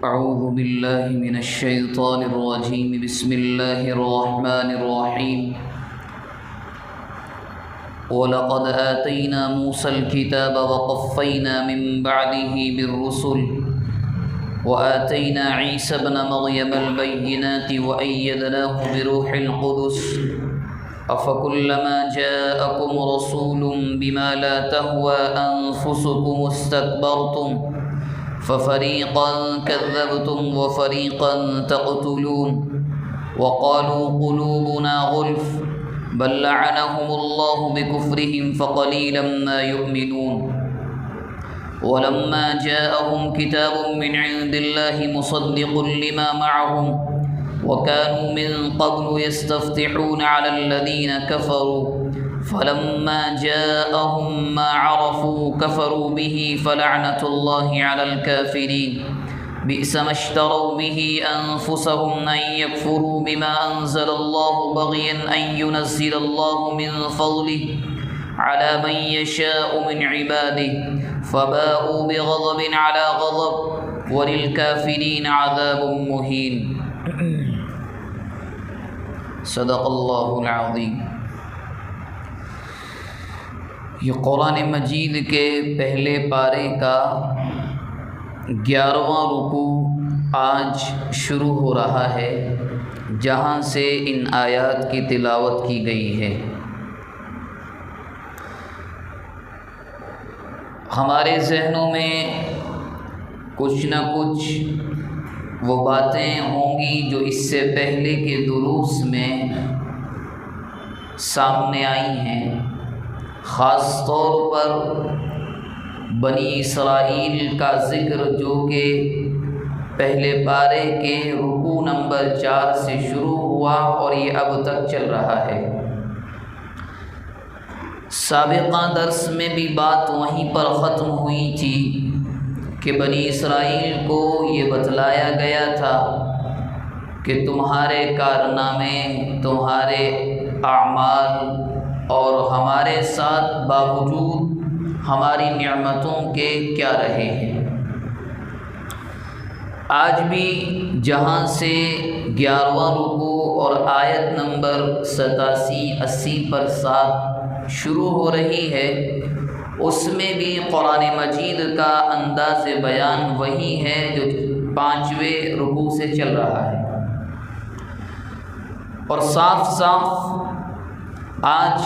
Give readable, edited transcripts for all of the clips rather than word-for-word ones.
أعوذ بالله من الشيطان الرجيم بسم الله الرحمن الرحيم وَلَقَدْ آتَيْنَا مُوسَى الْكِتَابَ وَقَفَّيْنَا مِن بَعْدِهِ بِالرُّسُلِ وَآتَيْنَا عِيسَى ابْنَ مَرْيَمَ الْبَيِّنَاتِ وَأَيَّدْنَاهُ بِرُوحِ الْقُدُسِ أَفَكُلَّمَا جَاءَكُمْ رَسُولٌ بِمَا لَا تَهْوَىٰ أَنفُسُكُمُ اسْتَكْبَرْتُمْ فَفَرِيقًا كَذَّبْتُمْ وَفَرِيقًا تَقْتُلُونَ وَقَالُوا قُلُوبُنَا غُلْفٌ بل لعنهم الله بكفرهم فقليلا ما يؤمنون ولما جاءهم كتاب من عند الله مصدق لما معهم وكانوا من قبل يستفتحون على الذين كفروا فلما جاءهم ما عرفوا كفروا به فلعنة الله على الكافرين بئس ما اشتروا به أنفسهم أن يكفروا بما أنزل الله بغيا أن ينزل الله من فضله على من يشاء من عباده فباءوا بغضب على غضب وللكافرين عذاب مهين صدق الله العظيم۔ یہ قرآن مجید کے پہلے پارے کا 11واں رکوع آج شروع ہو رہا ہے، جہاں سے ان آیات کی تلاوت کی گئی ہے۔ ہمارے ذہنوں میں کچھ نہ کچھ وہ باتیں ہوں گی جو اس سے پہلے کے دروس میں سامنے آئی ہیں، خاص طور پر بنی اسرائیل کا ذکر جو کہ پہلے پارے کے رکوع نمبر 4 سے شروع ہوا اور یہ اب تک چل رہا ہے۔ سابقہ درس میں بھی بات وہیں پر ختم ہوئی تھی کہ بنی اسرائیل کو یہ بتلایا گیا تھا کہ تمہارے کارنامے، تمہارے اعمال اور ہمارے ساتھ باوجود ہماری نعمتوں کے کیا رہے ہیں۔ آج بھی جہاں سے 11واں رکوع اور آیت نمبر 87-80 پر ساتھ شروع ہو رہی ہے، اس میں بھی قرآن مجید کا انداز بیان وہی ہے جو 5ویں رکوع سے چل رہا ہے، اور صاف صاف آج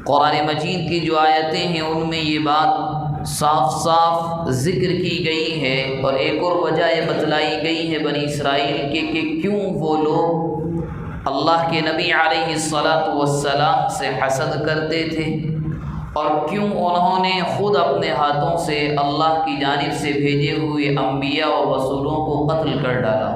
قرآن مجید کی جو آیتیں ہیں ان میں یہ بات صاف صاف ذکر کی گئی ہے، اور ایک اور وجہ یہ بتلائی گئی ہے بنی اسرائیل کے کہ کیوں وہ لوگ اللہ کے نبی علیہ الصلاۃ سے حسد کرتے تھے، اور کیوں انہوں نے خود اپنے ہاتھوں سے اللہ کی جانب سے بھیجے ہوئے انبیاء اور رسولوں کو قتل کر ڈالا۔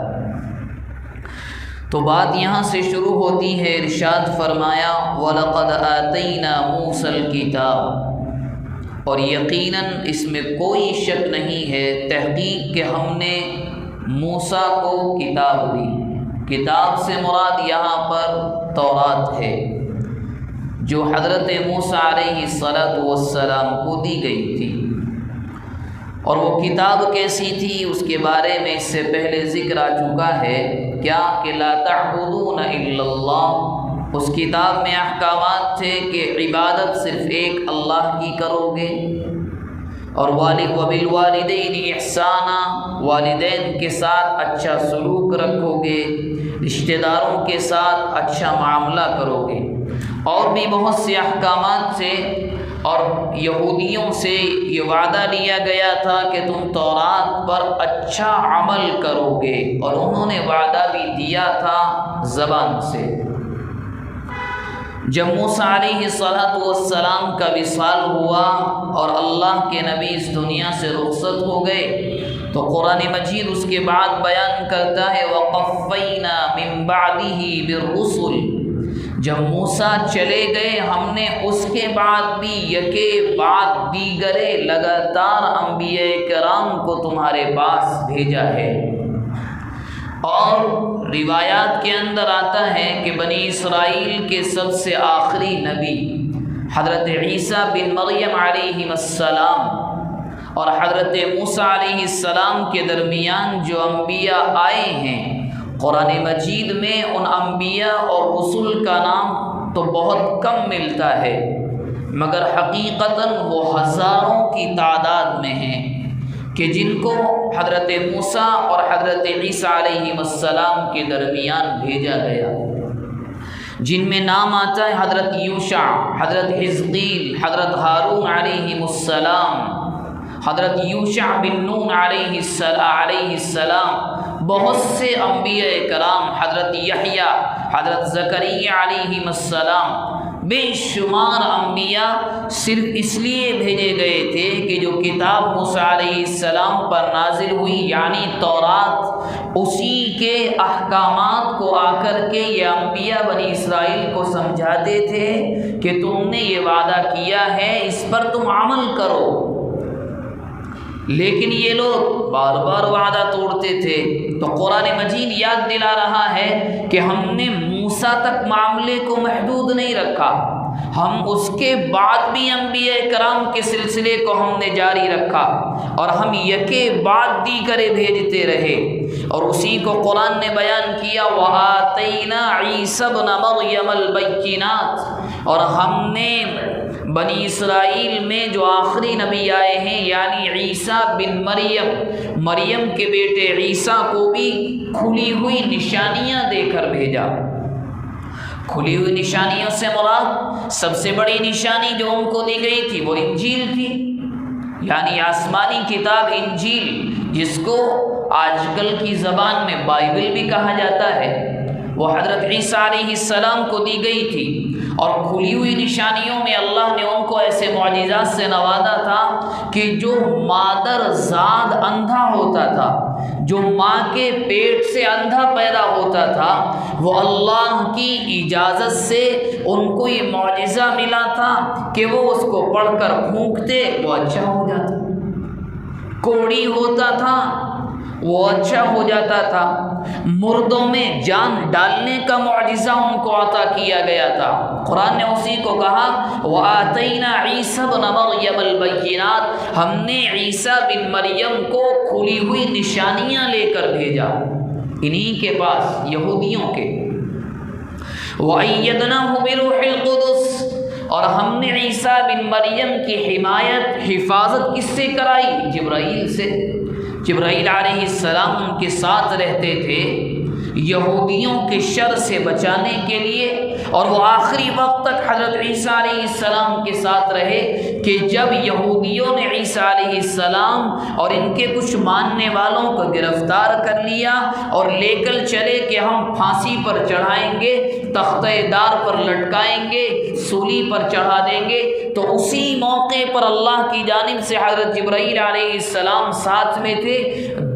تو بات یہاں سے شروع ہوتی ہے، ارشاد فرمایا وَلَقَدْ آتَيْنَا مُوسَى الْكِتَابَ، اور یقیناً اس میں کوئی شک نہیں ہے، تحقیق کہ ہم نے موسیٰ کو کتاب دی۔ کتاب سے مراد یہاں پر تورات ہے، جو حضرت موسیٰ علیہ السلام کو دی گئی تھی، اور وہ کتاب کیسی تھی اس کے بارے میں اس سے پہلے ذکر آ چکا ہے، کیا کہ لا تعبدون الا اللہ۔ اس کتاب میں احکامات تھے کہ عبادت صرف ایک اللہ کی کرو گے، اور وبالوالدین احسانا، والدین کے ساتھ اچھا سلوک رکھو گے، رشتہ داروں کے ساتھ اچھا معاملہ کرو گے، اور بھی بہت سے احکامات تھے۔ اور یہودیوں سے یہ وعدہ لیا گیا تھا کہ تم تورات پر اچھا عمل کرو گے، اور انہوں نے وعدہ بھی دیا تھا زبان سے۔ جب موسیٰ علیہ السلام کا وصال ہوا اور اللہ کے نبی اس دنیا سے رخصت ہو گئے، تو قرآن مجید اس کے بعد بیان کرتا ہے وَقَفَّيْنَا مِن بَعْدِهِ بِالرُّسُلِ، جب موسیٰ چلے گئے ہم نے اس کے بعد بھی یکے بعد دیگرے لگاتار انبیاء کرام کو تمہارے پاس بھیجا ہے۔ اور روایات کے اندر آتا ہے کہ بنی اسرائیل کے سب سے آخری نبی حضرت عیسیٰ بن مریم علیہ السلام، اور حضرت موسیٰ علیہ السلام کے درمیان جو انبیاء آئے ہیں، قرآن مجید میں ان انبیاء اور رسول کا نام تو بہت کم ملتا ہے، مگر حقیقتاً وہ ہزاروں کی تعداد میں ہیں کہ جن کو حضرت موسیٰ اور حضرت عیسیٰ علیہ السلام کے درمیان بھیجا گیا، جن میں نام آتا ہے حضرت یوشع، حضرت حزقیل، حضرت ہارون علیہ السلام، حضرت یوشع بن نون علیہ السلام، بہت سے انبیاء کرام، حضرت یحییٰ، حضرت زکریا علیہ السلام، بے شمار انبیاء صرف اس لیے بھیجے گئے تھے کہ جو کتاب موسیٰ علیہ السلام پر نازل ہوئی یعنی تورات، اسی کے احکامات کو آ کر کے یہ انبیاء بنی اسرائیل کو سمجھاتے تھے کہ تم نے یہ وعدہ کیا ہے، اس پر تم عمل کرو۔ لیکن یہ لوگ بار بار وعدہ توڑتے تھے، تو قرآن مجید یاد دلا رہا ہے کہ ہم نے موسیٰ تک معاملے کو محدود نہیں رکھا، ہم اس کے بعد بھی انبیاء کرام کے سلسلے کو ہم نے جاری رکھا، اور ہم یکے بعد دیگرے بھیجتے رہے، اور اسی کو قرآن نے بیان کیا وَآتَيْنَا عِيسَى ابْنَ مَرْيَمَ الْبَيِّنَاتِ، اور ہم نے بنی اسرائیل میں جو آخری نبی آئے ہیں یعنی عیسیٰ بن مریم کے بیٹے عیسیٰ کو بھی کھلی ہوئی نشانیاں دے کر بھیجا۔ کھلی ہوئی نشانیوں سے مراد سب سے بڑی نشانی جو ان کو دی گئی تھی وہ انجیل تھی، یعنی آسمانی کتاب انجیل، جس کو آج کل کی زبان میں بائبل بھی کہا جاتا ہے، وہ حضرت عیسیٰ علیہ السلام کو دی گئی تھی۔ اور کھلی ہوئی نشانیوں میں اللہ نے ان کو ایسے معجزات سے نوازا تھا کہ جو مادر زاد اندھا ہوتا تھا، جو ماں کے پیٹ سے اندھا پیدا ہوتا تھا، وہ اللہ کی اجازت سے ان کو یہ معجزہ ملا تھا کہ وہ اس کو پڑھ کر پھونکتے وہ اچھا ہو جاتا، کوڑی ہوتا تھا وہ اچھا ہو جاتا تھا، مردوں میں جان ڈالنے کا معجزہ ان کو عطا کیا گیا تھا۔ قرآن نے اسی کو کہا وَآتَيْنَا عِيسَى ابْنَ مَرْيَمَ الْبَيِّنَاتِ، ہم نے عیسیٰ بن مریم کو کھلی ہوئی نشانیاں لے کر بھیجا انہی کے پاس، یہودیوں کے۔ وَأَيَّدْنَاهُ بِرُوحِ الْقُدُسِ، اور ہم نے عیسیٰ بن مریم کی حفاظت کس سے کرائی؟ جبرائیل سے۔ جبرائیل علیہ السلام ان کے ساتھ رہتے تھے یہودیوں کے شر سے بچانے کے لیے، اور وہ آخری وقت تک حضرت عیسیٰ علیہ السلام کے ساتھ رہے کہ جب یہودیوں نے عیسیٰ علیہ السلام اور ان کے کچھ ماننے والوں کو گرفتار کر لیا اور لے کر چلے کہ ہم پھانسی پر چڑھائیں گے، تختہ دار پر لٹکائیں گے، سولی پر چڑھا دیں گے، تو اسی موقع پر اللہ کی جانب سے حضرت جبرائیل علیہ السلام ساتھ میں تھے،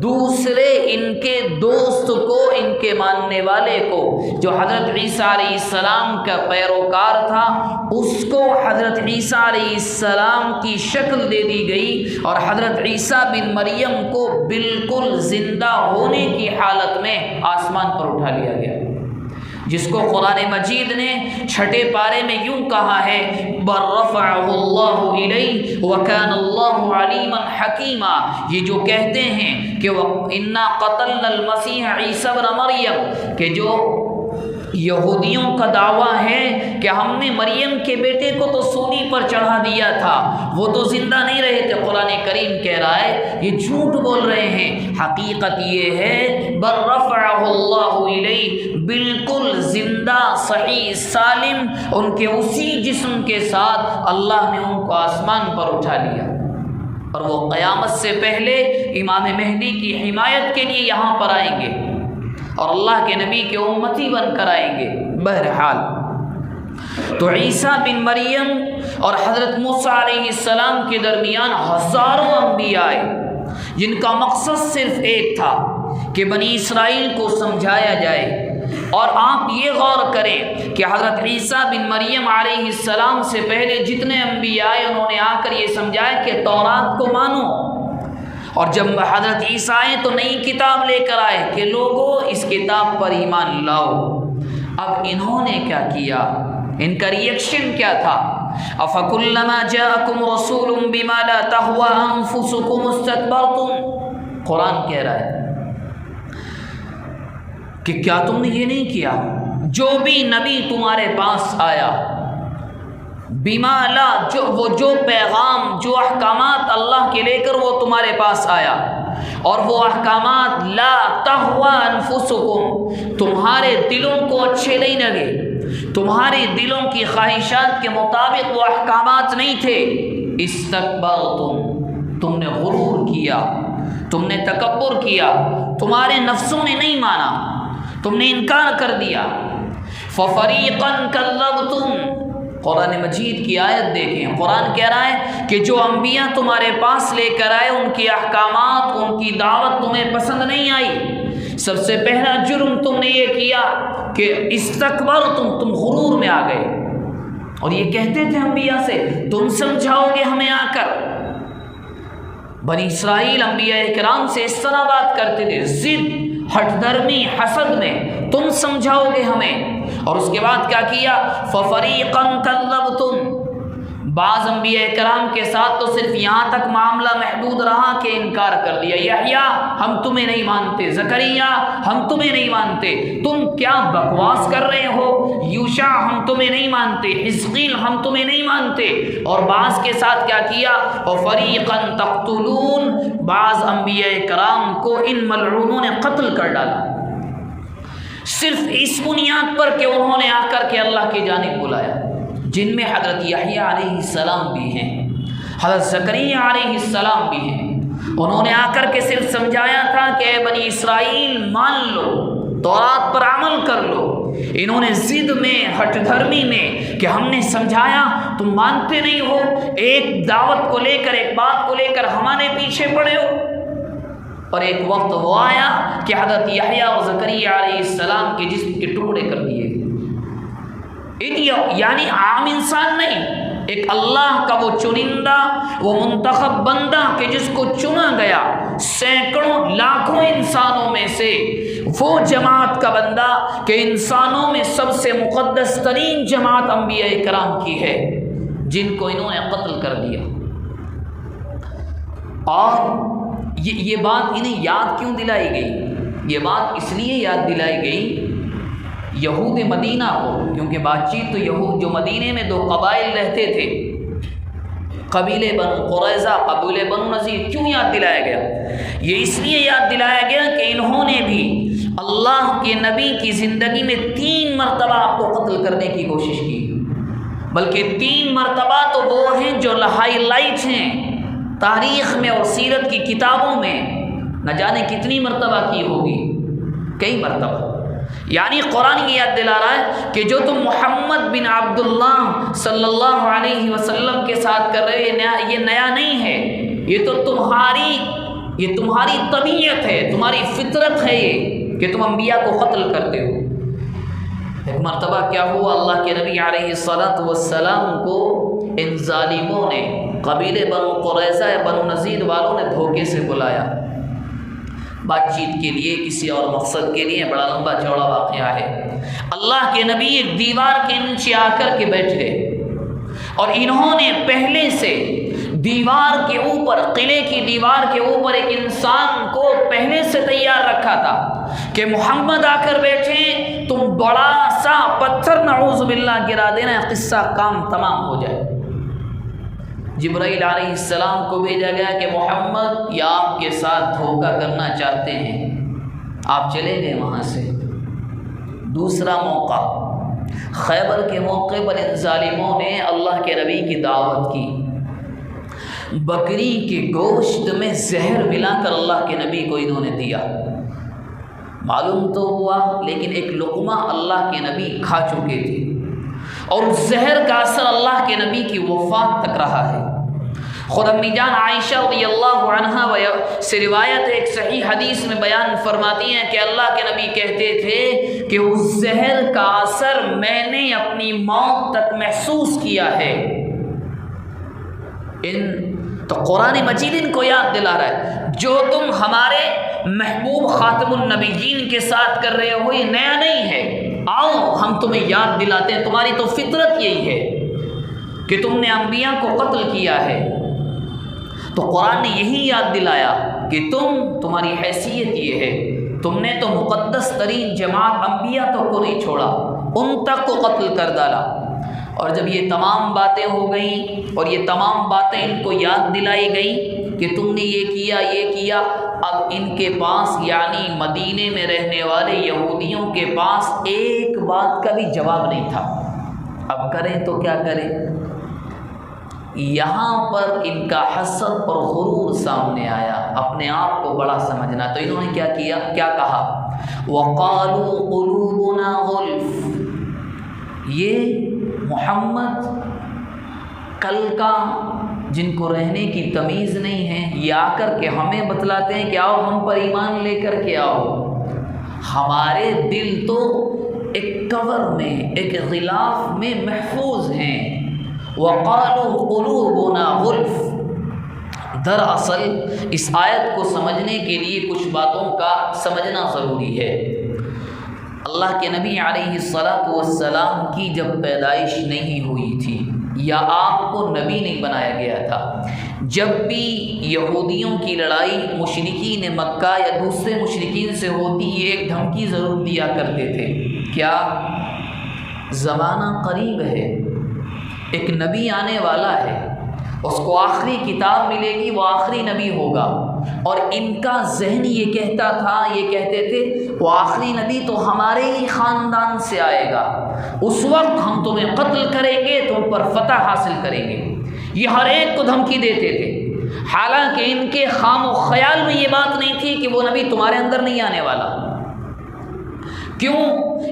دوسرے ان کے دوست کو، ان کے ماننے والے کو جو حضرت عیسیٰ علیہ السلام کا پیروکار تھا، اس کو حضرت عیسیٰ علیہ السلام کی شکل دے دی گئی، اور حضرت عیسیٰ بن مریم کو بالکل زندہ ہونے کی حالت میں آسمان پر اٹھا لیا گیا، جس کو قرآن مجید نے چھٹے پارے میں یوں کہا ہے بل رفعہ اللہ الیہ وکان اللہ علیما حکیما۔ یہ جو کہتے ہیں کہ انا قتلنا المسیح عیسی ابن مریم، کہ جو یہودیوں کا دعویٰ ہے کہ ہم نے مریم کے بیٹے کو تو سولی پر چڑھا دیا تھا، وہ تو زندہ نہیں رہے تھے، قرآن کریم کہہ رہا ہے یہ جھوٹ بول رہے ہیں۔ حقیقت یہ ہے بل رفعہ اللہ الیہ، بالکل زندہ صحیح سالم ان کے اسی جسم کے ساتھ اللہ نے ان کو آسمان پر اٹھا لیا، اور وہ قیامت سے پہلے امام مہدی کی حمایت کے لیے یہاں پر آئیں گے اور اللہ کے نبی کے امتی بن کر آئیں گے۔ بہرحال تو عیسیٰ بن مریم اور حضرت موسیٰ علیہ السلام کے درمیان ہزاروں انبیاء آئے، جن کا مقصد صرف ایک تھا کہ بنی اسرائیل کو سمجھایا جائے۔ اور آپ یہ غور کریں کہ حضرت عیسیٰ بن مریم علیہ السلام سے پہلے جتنے انبیاء آئے، انہوں نے آ کر یہ سمجھایا کہ تورات کو مانو، اور جب حضرت عیسیٰ آئے تو نئی کتاب لے کر آئے کہ لوگوں اس کتاب پر ایمان لاؤ۔ اب انہوں نے کیا کیا؟ ان کا ریئیکشن کیا تھا؟ افکلما جاءکم رسول بما لا تهوى انفسکم استکبرتم، قرآن کہہ رہا ہے کہ کیا تم نے یہ نہیں کیا، جو بھی نبی تمہارے پاس آیا، بما لا جو پیغام، جو احکامات اللہ کے لے کر وہ تمہارے پاس آیا، اور وہ احکامات لا تہوی انفسکم، تمہارے دلوں کو اچھے نہیں لگے، تمہارے دلوں کی خواہشات کے مطابق وہ احکامات نہیں تھے، استکبرتم، تم نے غرور کیا، تم نے تکبر کیا، تمہارے نفسوں نے نہیں مانا، تم نے انکار کر دیا، ففریقا کذبتم۔ قرآن مجید کی آیت دیکھیں، قرآن کہہ رہا ہے کہ جو انبیاء تمہارے پاس لے کر آئے، ان کے احکامات، ان کی دعوت تمہیں پسند نہیں آئی، سب سے پہلا جرم تم نے یہ کیا کہ استکبرتم، تم غرور میں آ گئے، اور یہ کہتے تھے انبیاء سے تم سمجھاؤ گے ہمیں آ کر۔ بنی اسرائیل انبیاء کرام سے اس طرح بات کرتے تھے، ضد، ہٹ درمی، حسد میں، تم سمجھاؤ گے ہمیں، اور اس کے بعد کیا کیا، فَفَرِيقًا كَذَّبْتُمْ۔ بعض انبیاء کرام کے ساتھ تو صرف یہاں تک معاملہ محدود رہا کہ انکار کر دیا، یحییٰ ہم تمہیں نہیں مانتے، زکریا ہم تمہیں نہیں مانتے، تم کیا بکواس کر رہے ہو، یوشع ہم تمہیں نہیں مانتے، حزقیل ہم تمہیں نہیں مانتے، اور بعض کے ساتھ کیا کیا، وَفَرِيقًا تَقْتُلُونَ، بعض انبیاء کرام کو ان ملعونوں نے قتل کر ڈالا، صرف اس بنیاد پر کہ انہوں نے آ کر کے اللہ کی جانب بلایا، جن میں حضرت یحییٰ علیہ السلام بھی ہیں، حضرت زکریا علیہ السلام بھی ہیں۔ انہوں نے آ کر کے صرف سمجھایا تھا کہ اے بنی اسرائیل مان لو، تورات پر عمل کر لو، انہوں نے ضد میں، ہٹ دھرمی میں کہ ہم نے سمجھایا تم مانتے نہیں ہو، ایک دعوت کو لے کر، ایک بات کو لے کر ہمارے پیچھے پڑے ہو۔ اور ایک وقت وہ آیا کہ حضرت یحییٰ و زکریا علیہ السلام کے جسم کے ٹکڑے کر دیے گئے، یعنی عام انسان نہیں، ایک اللہ کا وہ چنندہ، وہ منتخب بندہ کہ جس کو چنا گیا سینکڑوں لاکھوں انسانوں میں سے، وہ جماعت کا بندہ کہ انسانوں میں سب سے مقدس ترین جماعت انبیاء کرام کی ہے، جن کو انہوں نے قتل کر دیا۔ اور یہ بات انہیں یاد کیوں دلائی گئی؟ یہ بات اس لیے یاد دلائی گئی یہود مدینہ کو، کیونکہ بات چیت تو یہود جو مدینے میں دو قبائل رہتے تھے، قبیلے بنو قریظہ، قبیلے بنو نذیر، کیوں یاد دلایا گیا؟ یہ اس لیے یاد دلایا گیا کہ انہوں نے بھی اللہ کے نبی کی زندگی میں 3 مرتبہ آپ کو قتل کرنے کی کوشش کی، بلکہ 3 مرتبہ تو وہ ہیں جو ہائی لائٹ ہیں تاریخ میں اور سیرت کی کتابوں میں، نہ جانے کتنی مرتبہ کی ہوگی، کئی مرتبہ۔ یعنی قرآن یہ یاد دلا رہا ہے کہ جو تم محمد بن عبداللہ صلی اللہ علیہ وسلم کے ساتھ کر رہے ہیں، یہ نیا نہیں ہے، یہ تو تمہاری طبیعت ہے، تمہاری فطرت ہے یہ کہ تم انبیاء کو قتل کرتے ہو۔ ایک مرتبہ کیا ہوا، اللہ کے نبی علیہ السلام کو ان ظالموں نے، قبیلے بنو قریظہ یا بنو نذیر والوں نے دھوکے سے بلایا بات چیت کے لیے، کسی اور مقصد کے لیے، بڑا لمبا چوڑا واقعہ ہے۔ اللہ کے نبی ایک دیوار کے نیچے آ کر کے بیٹھ گئے، اور انہوں نے پہلے سے دیوار کے اوپر، قلعے کی دیوار کے اوپر ایک انسان کو پہلے سے تیار رکھا تھا کہ محمد آ کر بیٹھیں، تم بڑا سا پتھر نعوذ باللہ گرا دینا، قصہ کام تمام ہو جائے۔ جبرائیل علیہ السلام کو بھیجا گیا کہ محمد یہ آپ کے ساتھ دھوکہ کرنا چاہتے ہیں، آپ چلے گئے وہاں سے۔ دوسرا موقع، خیبر کے موقع پر ان ظالموں نے اللہ کے نبی کی دعوت کی، بکری کے گوشت میں زہر ملا کر اللہ کے نبی کو انہوں نے دیا، معلوم تو ہوا لیکن ایک لقمہ اللہ کے نبی کھا چکے تھے، اور اس زہر کا اثر اللہ کے نبی کی وفات تک رہا ہے۔ خود امی جان عائشہ رضی اللہ عنہا سے روایت ایک صحیح حدیث میں بیان فرماتی ہیں کہ اللہ کے نبی کہتے تھے کہ اس زہر کا اثر میں نے اپنی موت تک محسوس کیا ہے۔ تو قرآن مجید ان کو یاد دلا رہا ہے، جو تم ہمارے محبوب خاتم النبیین کے ساتھ کر رہے ہو یہ نیا نہیں ہے، آؤ ہم تمہیں یاد دلاتے ہیں، تمہاری تو فطرت یہی ہے۔ کہ تم نے انبیاء کو قتل کیا ہے، تو قرآن نے یہی یاد دلایا کہ تمہاری حیثیت یہ ہے، تم نے تو مقدس ترین جماعت انبیاء تک کو نہیں چھوڑا، ان تک کو قتل کر ڈالا۔ اور جب یہ تمام باتیں ہو گئیں اور یہ تمام باتیں ان کو یاد دلائی گئیں کہ تم نے یہ کیا، اب ان کے پاس یعنی مدینے میں رہنے والے یہودیوں کے پاس ایک بات کا بھی جواب نہیں تھا۔ اب کریں تو کیا کریں؟ یہاں پر ان کا حسد اور غرور سامنے آیا، اپنے آپ کو بڑا سمجھنا۔ تو انہوں نے کیا کہا؟ وَقَالُوا قُلُوبُنَا غُلْفٌ، یہ محمد کل کا جن کو رہنے کی تمیز نہیں ہے، یہ آ کر کے ہمیں بتلاتے ہیں کہ آؤ ہم پر ایمان لے کر کے آؤ، ہمارے دل تو ایک کور میں، ایک غلاف میں محفوظ ہیں۔ وَقَالُوا قُلُوبُنَا غُلْفٌ، دراصل اس آیت کو سمجھنے کے لیے کچھ باتوں کا سمجھنا ضروری ہے۔ اللہ کے نبی علیہ الصلاۃ والسلام کی جب پیدائش نہیں ہوئی تھی یا آپ کو نبی نہیں بنایا گیا تھا، جب بھی یہودیوں کی لڑائی مشرکین مکہ یا دوسرے مشرکین سے ہوتی، یہ ایک دھمکی ضرور دیا کرتے تھے، کیا؟ زمانہ قریب ہے، ایک نبی آنے والا ہے، اس کو آخری کتاب ملے گی، وہ آخری نبی ہوگا۔ اور ان کا ذہن یہ کہتا تھا، یہ کہتے تھے وہ آخری نبی تو ہمارے ہی خاندان سے آئے گا، اس وقت ہم تمہیں قتل کریں گے، تم پر فتح حاصل کریں گے۔ یہ ہر ایک کو دھمکی دیتے تھے، حالانکہ ان کے خام و خیال میں یہ بات نہیں تھی کہ وہ نبی تمہارے اندر نہیں آنے والا۔ کیوں؟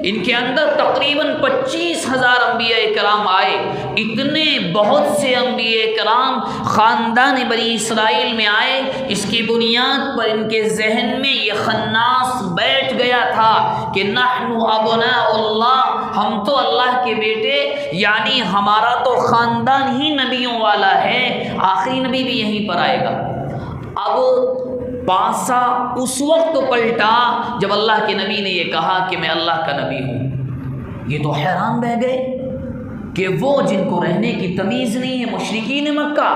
ان کے اندر تقریباً 25,000 انبیاء کرام آئے، اتنے بہت سے انبیاء کرام خاندان بنی اسرائیل میں آئے، اس کی بنیاد پر ان کے ذہن میں یہ خناس بیٹھ گیا تھا کہ نحن ابناء اللہ، ہم تو اللہ کے بیٹے، یعنی ہمارا تو خاندان ہی نبیوں والا ہے، آخری نبی بھی یہیں پر آئے گا۔ اب پاسا اس وقت پلٹا جب اللہ کے نبی نے یہ کہا کہ میں اللہ کا نبی ہوں۔ یہ تو حیران رہ گئے کہ وہ جن کو رہنے کی تمیز نہیں ہے، مشرکین مکہ،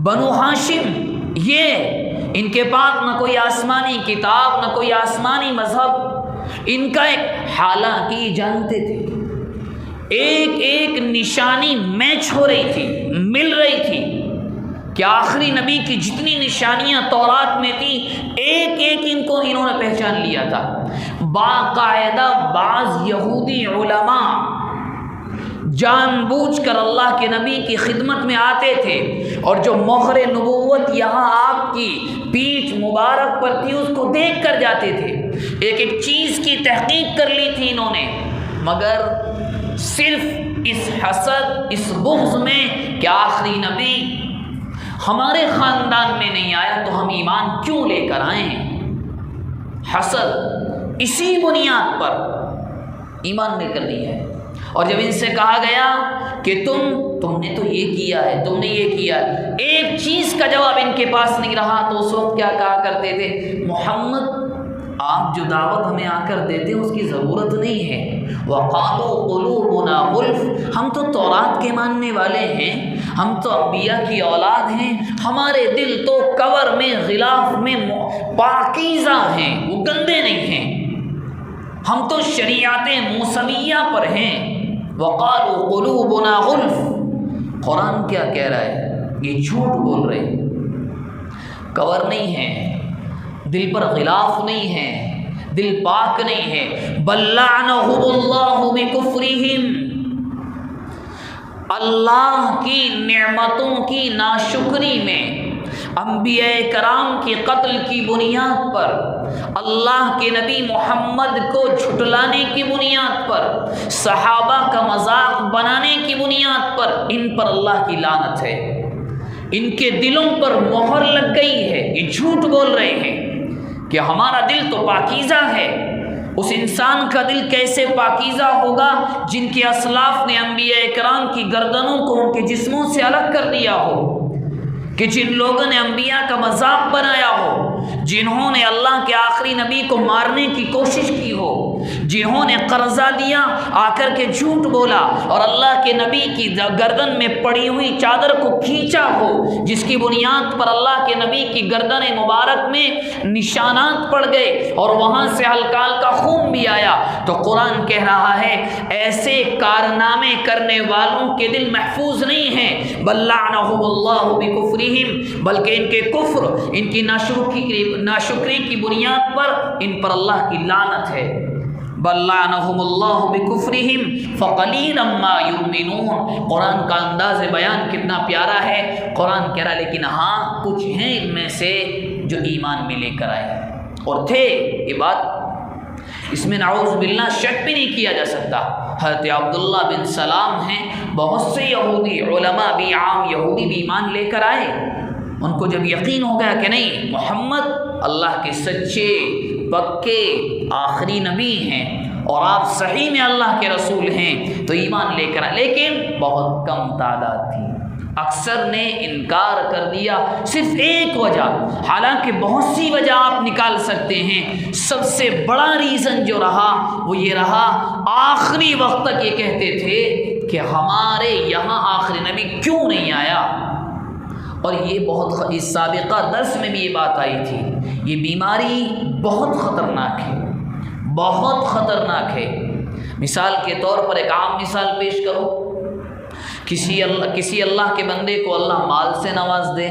بنو ہاشم، یہ ان کے پاس نہ کوئی آسمانی کتاب، نہ کوئی آسمانی مذہب، ان کا ایک حالانکہ جانتے تھے ایک ایک نشانی میچ ہو رہی تھی، مل رہی تھی کہ آخری نبی کی جتنی نشانیاں تورات میں تھیں، ایک ایک انہوں نے پہچان لیا تھا۔ باقاعدہ بعض یہودی علماء جان بوجھ کر اللہ کے نبی کی خدمت میں آتے تھے، اور جو مہر نبوت یہاں آپ کی پیٹھ مبارک پر تھی اس کو دیکھ کر جاتے تھے، ایک ایک چیز کی تحقیق کر لی تھی انہوں نے، مگر صرف اس حسد، اس بغض میں کہ آخری نبی ہمارے خاندان میں نہیں آیا تو ہم ایمان کیوں لے کر آئیں، حسد، اسی بنیاد پر ایمان لے کر نہیں ہے۔ اور جب ان سے کہا گیا کہ تم نے تو یہ کیا ہے، تم نے یہ کیا ہے، ایک چیز کا جواب ان کے پاس نہیں رہا، تو اس وقت کیا کہا کرتے تھے؟ محمد آپ جو دعوت ہمیں آ کر دیتے ہیں اس کی ضرورت نہیں ہے۔ وَقَالُوا قُلُوبُنَا غُلْفٌ، ہم تو تورات کے ماننے والے ہیں، ہم تو انبیاء کی اولاد ہیں، ہمارے دل تو کور میں، غلاف میں پاکیزہ ہیں، وہ گندے نہیں ہیں، ہم تو شریعت موسمیہ پر ہیں۔ وَقَالُوا قُلُوبُنَا غُلْفٌ، قرآن کیا کہہ رہا ہے؟ یہ جھوٹ بول رہے ہیں، کور نہیں ہے، دل پر غلاف نہیں ہے، دل پاک نہیں ہے۔ بل لعنہم اللہ بکفرہم، اللہ کی نعمتوں کی ناشکری میں، انبیاء کرام کے قتل کی بنیاد پر، اللہ کے نبی محمد کو جھٹلانے کی بنیاد پر، صحابہ کا مذاق بنانے کی بنیاد پر، ان پر اللہ کی لعنت ہے، ان کے دلوں پر مہر لگ گئی ہے، یہ جھوٹ بول رہے ہیں کہ ہمارا دل تو پاکیزہ ہے۔ اس انسان کا دل کیسے پاکیزہ ہوگا جن کے اسلاف نے انبیاء کرام کی گردنوں کو ان کے جسموں سے الگ کر دیا ہو، کہ جن لوگوں نے انبیاء کا مذاق بنایا ہو، جنہوں نے اللہ کے آخری نبی کو مارنے کی کوشش کی ہو، جنہوں نے قرضہ دیا آ کر کے جھوٹ بولا اور اللہ کے نبی کی گردن میں پڑی ہوئی چادر کو کھینچا ہو، جس کی بنیاد پر اللہ کے نبی کی گردن مبارک میں نشانات پڑ گئے اور وہاں سے ہلکا ہلکا خون بھی آیا، تو قرآن کہہ رہا ہے ایسے کارنامے کرنے والوں کے دل محفوظ نہیں ہیں، بل لعنہم اللہ بکفرہم، بلکہ ان کے کفر، ان کی ناشکری کی بنیاد پر ان پر اللہ کی لعنت ہے۔ بل لعنہم اللہ بکفرہم فقلیلا ما یؤمنون۔ قرآن کا انداز بیان کتنا پیارا ہے۔ قرآن کہہ رہا ہے لیکن ہاں کچھ ہیں ان میں سے جو ایمان میں لے کر آئے اور تھے، یہ بات اس میں نعوذ باللہ شک بھی نہیں کیا جا سکتا۔ حضرت عبداللہ بن سلام ہیں، بہت سے یہودی علماء بھی، عام یہودی بھی ایمان لے کر آئے۔ ان کو جب یقین ہو گیا کہ نہیں محمد اللہ کے سچے پکے آخری نبی ہیں اور آپ صحیح میں اللہ کے رسول ہیں، تو ایمان لے کر آئے، لیکن بہت کم تعداد تھی، اکثر نے انکار کر دیا۔ صرف ایک وجہ، حالانکہ بہت سی وجہ آپ نکال سکتے ہیں، سب سے بڑا ریزن جو رہا وہ یہ رہا، آخری وقت تک یہ کہتے تھے کہ ہمارے یہاں آخری نبی کیوں نہیں آیا۔ اور یہ بہت، اس سابقہ درس میں بھی یہ بات آئی تھی، یہ بیماری بہت خطرناک ہے، بہت خطرناک ہے۔ مثال کے طور پر ایک عام مثال پیش کرو، کسی اللہ کے بندے کو اللہ مال سے نواز دے،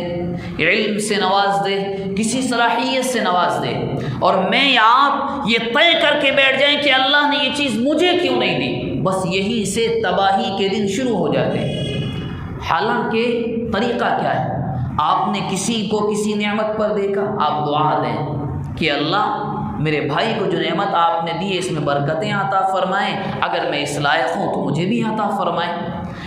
علم سے نواز دے، کسی صلاحیت سے نواز دے، اور میں یا آپ یہ طے کر کے بیٹھ جائیں کہ اللہ نے یہ چیز مجھے کیوں نہیں دی، بس یہی سے تباہی کے دن شروع ہو جاتے ہیں۔ حالانکہ طریقہ کیا ہے؟ آپ نے کسی کو کسی نعمت پر دیکھا، آپ دعا دیں کہ اللہ میرے بھائی کو جو نعمت آپ نے دی ہے اس میں برکتیں عطا فرمائیں، اگر میں اس لائق ہوں تو مجھے بھی عطا فرمائیں۔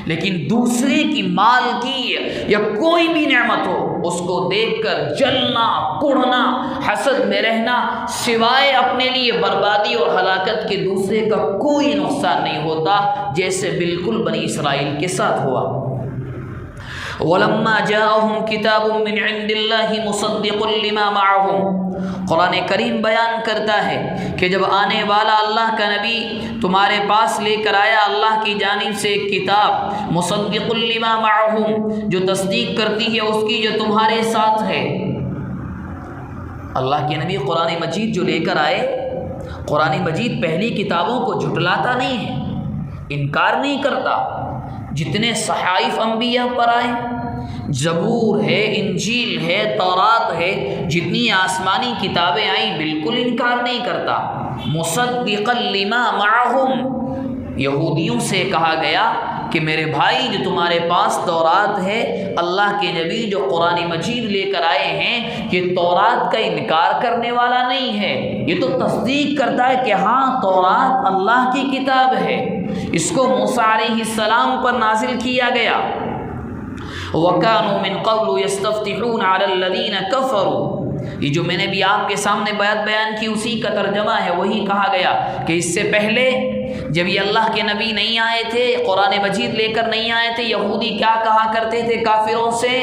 لیکن دوسرے کی مال کی یا کوئی بھی نعمت ہو اس کو دیکھ کر جلنا، کڑھنا، حسد میں رہنا، سوائے اپنے لیے بربادی اور ہلاکت کے دوسرے کا کوئی نقصان نہیں ہوتا، جیسے بالکل بنی اسرائیل کے ساتھ ہوا۔ وَلَمَّا جَاءَهُمْ كِتَابٌ مِّنْ عِندِ اللَّهِ مُصَدِّقٌ لِّمَا مَعَهُمْ۔ قرآن کریم بیان کرتا ہے کہ جب آنے والا اللہ کا نبی تمہارے پاس لے کر آیا اللہ کی جانب سے ایک کتاب، مُصَدِّقٌ لِّمَا مَعَهُمْ، جو تصدیق کرتی ہے اس کی جو تمہارے ساتھ ہے۔ اللہ کے نبی قرآن مجید جو لے کر آئے، قرآن مجید پہلی کتابوں کو جھٹلاتا نہیں ہے، انکار نہیں کرتا۔ جتنے صحائف انبیاء پر آئے، زبور ہے، انجیل ہے، تورات ہے، جتنی آسمانی کتابیں آئیں بالکل انکار نہیں کرتا۔ مصدقا لما معہم، یہودیوں سے کہا گیا کہ میرے بھائی جو تمہارے پاس تورات ہے، اللہ کے نبی جو قرآن مجید لے کر آئے ہیں، یہ تورات کا انکار کرنے والا نہیں ہے، یہ تو تصدیق کرتا ہے کہ ہاں تورات اللہ کی کتاب ہے، اس کو موسیٰ علیہ السلام پر نازل کیا گیا۔ وَكَانُوا مِن قَبْلُ يَسْتَفْتِحُونَ عَلَى الَّذِينَ كَفَرُوا، یہ جو میں نے بھی آپ کے سامنے بیان کی اسی کا ترجمہ ہے۔ وہی کہا گیا کہ اس سے پہلے جب یہ اللہ کے نبی نہیں آئے تھے، قرآن مجید لے کر نہیں آئے تھے، یہودی کیا کہا کرتے تھے؟ کافروں سے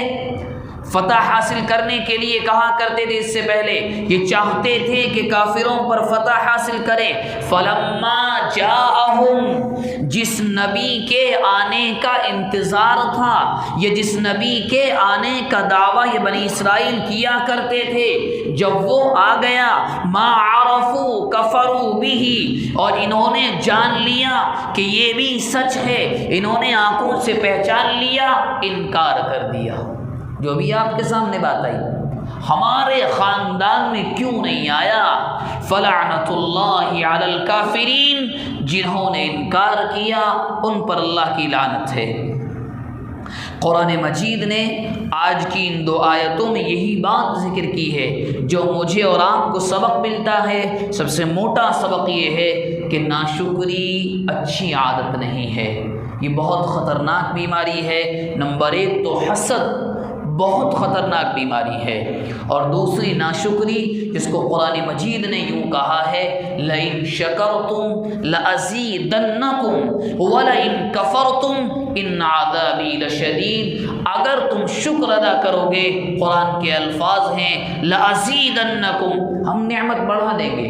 فتح حاصل کرنے کے لیے کہا کرتے تھے، اس سے پہلے یہ چاہتے تھے کہ کافروں پر فتح حاصل کریں۔ فَلَمَّا جَاءَهُمْ، جس نبی کے آنے کا انتظار تھا، یہ جس نبی کے آنے کا دعویٰ یہ بنی اسرائیل کیا کرتے تھے، جب وہ آ گیا، مَا عَرَفُوا كَفَرُوا بِهِ، اور انہوں نے جان لیا کہ یہ بھی سچ ہے، انہوں نے آنکھوں سے پہچان لیا، انکار کر دیا۔ جو بھی آپ کے سامنے بات آئی، ہمارے خاندان میں کیوں نہیں آیا؟ فَلَعْنَةُ اللَّهِ عَلَى الْكَافِرِينَ، جنہوں نے انکار کیا ان پر اللہ کی لعنت ہے۔ قرآن مجید نے آج کی ان دو آیتوں میں یہی بات ذکر کی ہے، جو مجھے اور آپ کو سبق ملتا ہے۔ سب سے موٹا سبق یہ ہے کہ ناشکری اچھی عادت نہیں ہے، یہ بہت خطرناک بیماری ہے۔ نمبر ایک تو حسد، بہت خطرناک بیماری ہے، اور دوسری ناشکری، جس کو قرآن مجید نے یوں کہا ہے، لَئِن شَكَرْتُمْ لَأَزِيدَنَّكُمْ وَلَئِن كَفَرْتُمْ إِنَّ عَذَابِي لَشَدِيدٌ، اگر تم شکر ادا کرو گے، قرآن کے الفاظ ہیں لَأَزِيدَنَّكُمْ، ہم نعمت بڑھا دیں گے،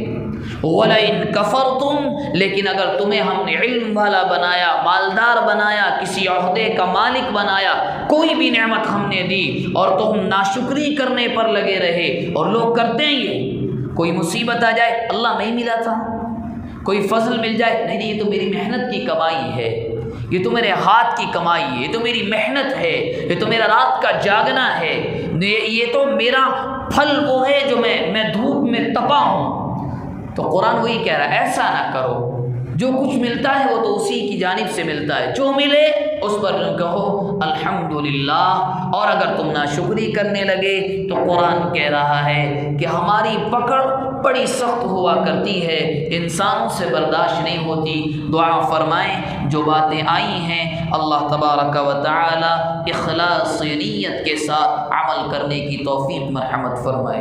وَلَئِن كَفَرْتُمْ، لیکن اگر تمہیں ہم نے علم والا بنایا، مالدار بنایا، کسی عہدے کا مالک بنایا، کوئی بھی نعمت ہم نے دی اور تم ناشکری کرنے پر لگے رہے، اور لوگ کرتے ہیں یہ، کوئی مصیبت آ جائے اللہ میں ہی ملا تھا، کوئی فضل مل جائے نہیں یہ تو میری محنت کی کمائی ہے، یہ تو میرے ہاتھ کی کمائی ہے، یہ تو میری محنت ہے، یہ تو میرا رات کا جاگنا ہے، یہ تو میرا پھل وہ ہے جو میں دھوپ میں تپا ہوں۔ تو قرآن وہی کہہ رہا ہے ایسا نہ کرو، جو کچھ ملتا ہے وہ تو اسی کی جانب سے ملتا ہے، جو ملے اس پر کہو الحمدللہ، اور اگر تم ناشکری کرنے لگے تو قرآن کہہ رہا ہے کہ ہماری پکڑ بڑی سخت ہوا کرتی ہے، انسانوں سے برداشت نہیں ہوتی۔ دعا فرمائیں جو باتیں آئی ہیں اللہ تبارک و تعالی اخلاص نیت کے ساتھ عمل کرنے کی توفیق مرحمت فرمائے۔